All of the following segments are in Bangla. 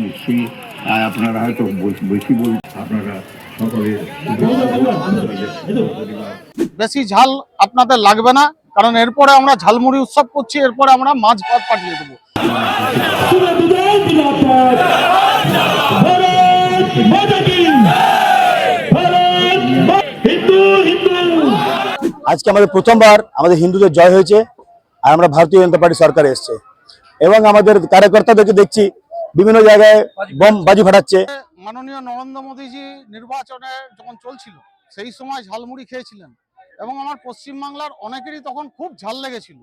নিশ্চয়ই আপনারা হয়তো বেশি বল আপনারা সকলে বেশি ঝাল আপনাদের লাগবে না, কারণ এরপরে আমরা ঝালমুড়ি উৎসব করছি, এরপরে আমরা মাছ ভাত পাঠিয়ে দেবো। আজকে আমাদের প্রথমবার আমাদের হিন্দুদের জয় হয়েছে আর আমরা ভারতীয় জনতা পার্টি সরকারে এসেছে এবং আমাদের কার্যকর্তাদেরকে দেখছি বিভিন্ন জায়গায় বোম বাজি ফাটাচ্ছে। মাননীয় নরেন্দ্র মোদীজি নির্বাচনে যখন চলছিল সেই সময় ঝালমুড়ি খেয়েছিলেন এবং আমার পশ্চিমবাংলার অনেকেরই তখন খুব ঝাল লেগেছিল।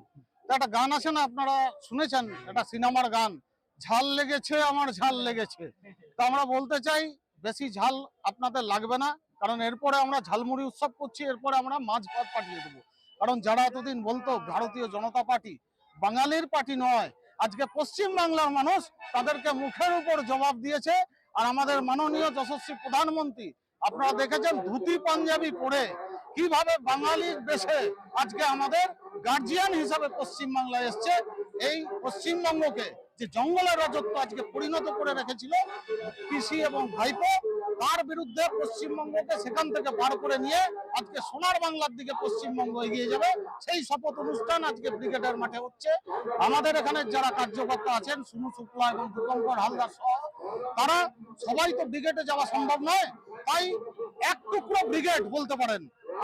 একটা গান আছে না, আপনারা শুনেছেন, একটা সিনেমার গান, ঝাল লেগেছে আমার ঝাল লেগেছে। তা আমরা বলতে চাই বেশি ঝাল আপনাদের লাগবে না, কারণ এরপরে আমরা ঝালমুড়ি উৎসব করছি, এরপরে আমরা মাছ ভাত পাঠিয়ে দেবো। কারণ যারা এতদিন বলতো ভারতীয় জনতা পার্টি বাঙালির পার্টি নয়, আজকে পশ্চিম বাংলার মানুষ তাদেরকে মুখের উপর জবাব দিয়েছে। আর আমাদের মাননীয় যশস্বী প্রধানমন্ত্রী আপনারা দেখেছেন ধুতি পাঞ্জাবি পরে কিভাবে বাঙালির দেশে আজকে আমাদের গার্জিয়ান হিসাবে পশ্চিম বাংলায় এসছে। এই পশ্চিমবঙ্গকে যে জঙ্গলের রাজত্ব আজকে পরিণত করে রেখেছিল পিসি এবং ভাইপো, তার বিরুদ্ধে পশ্চিমবঙ্গকে সেখান থেকে বার করে নিয়ে আজকে সোনার বাংলার দিকে পশ্চিমবঙ্গ এগিয়ে যাবে, সেই শপথ অনুষ্ঠান আজকে ব্রিগেডের মাঠে হচ্ছে। আমাদের এখানে যারা কার্যকর্তা আছেন সুনু শুক্লা এবং দীপঙ্কর হালদার সহ, তারা সবাই তো ব্রিগেডে যাওয়া সম্ভব নয়, তাই এক টুকরো ব্রিগেড বলতে পারেন,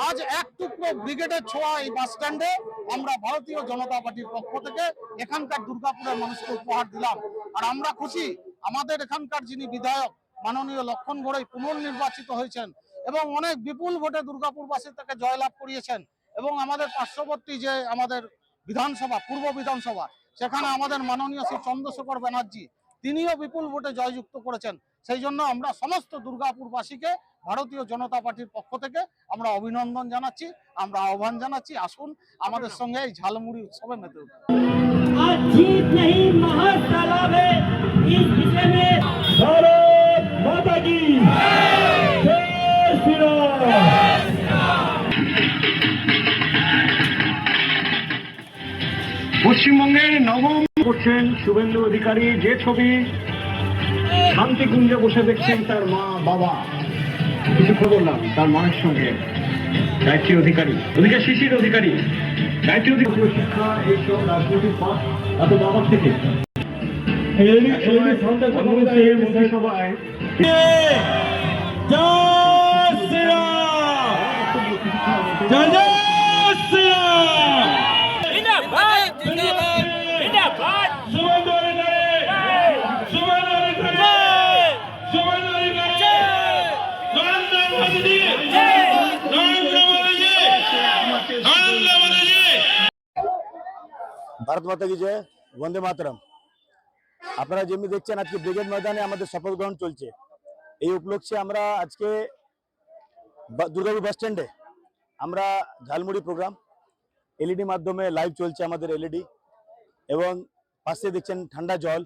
আজ এক টুকরো ব্রিগেডের ছোঁয়া এই বাস স্ট্যান্ডে আমরা ভারতীয় জনতা পার্টির পক্ষ থেকে এখানকার দুর্গাপুরের মানুষকে উপহার দিলাম। আর আমরা খুশি আমাদের এখানকার যিনি বিধায়ক মাননীয় লক্ষণ ঘোড়াই পুনর্নির্বাচিত হয়েছেন এবং অনেক বিপুল ভোটে দুর্গাপুরবাসী থেকে জয়লাভ করিয়েছেন এবং আমাদের পার্শ্ববর্তী যে আমাদের বিধানসভা পূর্ব বিধানসভা, সেখানে আমাদের মাননীয় শ্রী চন্দ্রশেখর ব্যানার্জি তিনিও বিপুল ভোটে জয়যুক্ত করেছেন। সেই জন্য আমরা সমস্ত দুর্গাপুরবাসীকে ভারতীয় জনতা পার্টির পক্ষ থেকে আমরা অভিনন্দন জানাচ্ছি, আমরা আহ্বান জানাচ্ছি, আসুন আমাদের সঙ্গে এই ঝালমুড়ি উৎসবে মেতে উঠুন। आज जीत नहीं महज तालाब है, इस विषय में भारत माता की जय श्री राम। পশ্চিমবঙ্গের নবম করছেন শুভেন্দু অধিকারী, যে ছবি শান্তিকুঞ্জে বসে দেখছেন তার মা বাবা, কিছু খবর না তার মায়ের সঙ্গে গায়ত্রী অধিকারী, ওদিকে শিশির অধিকারী, গায়ত্রী অধিকারী শিক্ষা এইসব রাজনৈতিক পাঠ এত বাবার থেকে মন্ত্রিসভায় ভারত মাতা কি জয়, বন্দে মাতরম। আপনারা যেমনি দেখছেন আজকে ব্রিগেড ময়দানে আমাদের শপথ গ্রহণ চলছে। এই উপলক্ষে আমরা আজকে দুর্গাপুর বাস স্ট্যান্ডে আমরা ঝালমুড়ি প্রোগ্রাম এলইডি মাধ্যমে লাইভ চলছে আমাদের এলইডি, এবং পাশে দেখছেন ঠান্ডা জল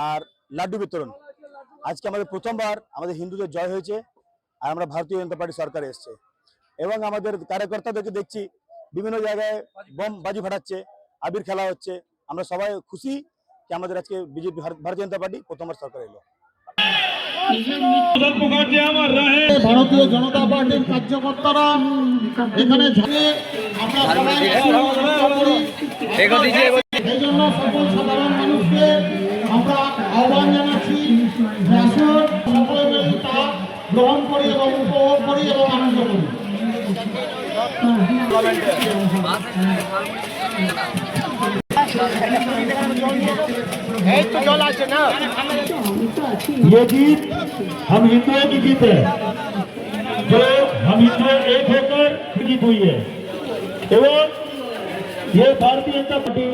আর লাড্ডু বিতরণ। আজকে আমাদের প্রথমবার আমাদের হিন্দুদের জয় হয়েছে আর আমরা ভারতীয় জনতা পার্টি সরকারে এসেছে এবং আমাদের কার্যকর্তাদেরকে দেখছি বিভিন্ন জায়গায় বোম বাজি ফাটাচ্ছে, আবির খেলা হচ্ছে। আমরা সবাই খুশি যে আমাদের আজকে বিজেপি ভারতীয় জনতা পার্টি প্রথমবার সরকার এলো। ভারতীয় জনতা পার্টির কার্যকর্তারা এখানে সেই জন্য সকল সাধারণ মানুষকে আমরা আহ্বান জানাচ্ছি, সকলে মিলে তা গ্রহণ করি এবং উপভোগ করি এবং আনন্দ করি। ये जीत हम हिंदुओं की जीत है, जो हम हिंदू एक होकर जीत हुई है एवं ये भारतीय जनता पार्टी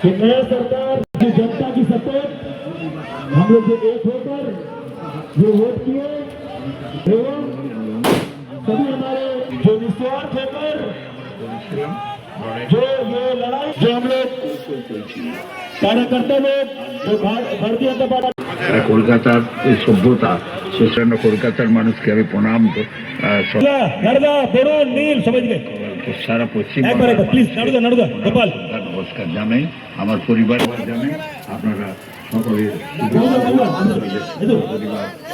की नया सरकार की जनता की सपोर्ट हम लोग एक होकर जो वोट किए एवं सभी हमारे जो निस्वार्थ होकर जो ये लड़ाई जो हम लोग कार्यकर्ता लोग जो भारतीय जनता पार्टी কলকাতার এই সভ্যতা, সেজন্য কলকাতার মানুষকে আমি প্রণাম সারা পশ্চিম নমস্কার জানাই, আমার পরিবার জানেন, আপনারা সকলের বাবা, বাবা, বাবা, এই তো। পরিবার